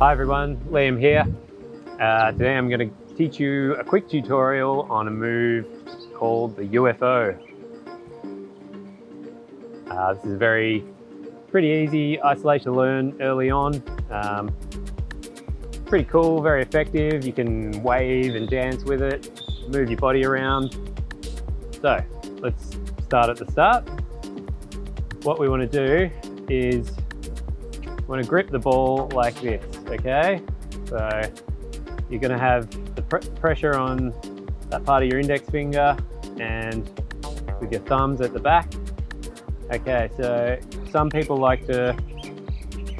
Hi everyone, Liam here. Today I'm going to teach you a quick tutorial on a move called the UFO. This is pretty easy isolation to learn early on. Pretty cool, very effective. You can wave and dance with it, move your body around. So let's start at the start. What we want to do is we want to grip the ball like this, okay? So you're going to have the pressure on that part of your index finger and with your thumbs at the back. Okay, so some people like to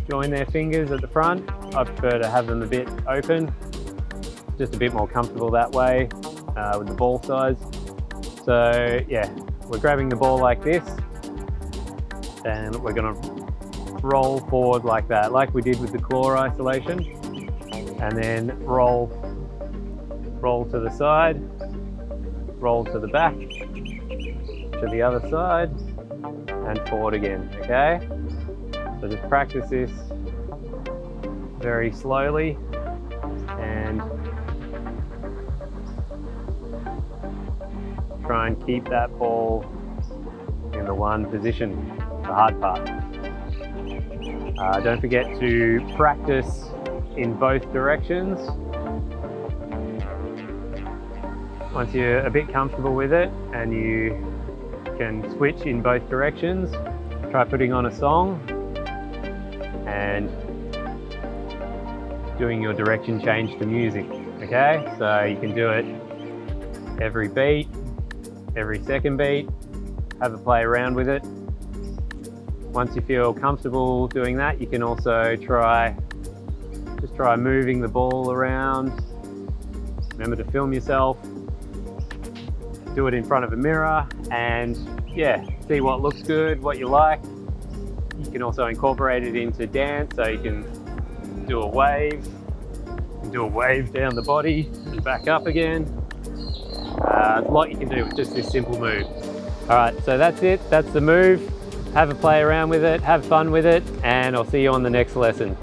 join their fingers at the front. I prefer to have them a bit open, just a bit more comfortable that way with the ball size. So yeah, we're grabbing the ball like this and we're going to roll forward like that, like we did with the claw isolation, and then roll to the side, roll to the back, to the other side, and forward again, okay? So just practice this very slowly and try and keep that ball in the one position, the hard part. Don't forget to practice in both directions. Once you're a bit comfortable with it and you can switch in both directions, try putting on a song and doing your direction change to music, okay? So you can do it every beat, every second beat, have a play around with it. Once you feel comfortable doing that, you can also try moving the ball around. Remember to film yourself, do it in front of a mirror, and yeah, see what looks good, what you like. You can also incorporate it into dance, so you can do a wave, down the body and back up again. There's a lot you can do with just this simple move. All right, so that's it, that's the move. Have a play around with it, have fun with it, and I'll see you on the next lesson.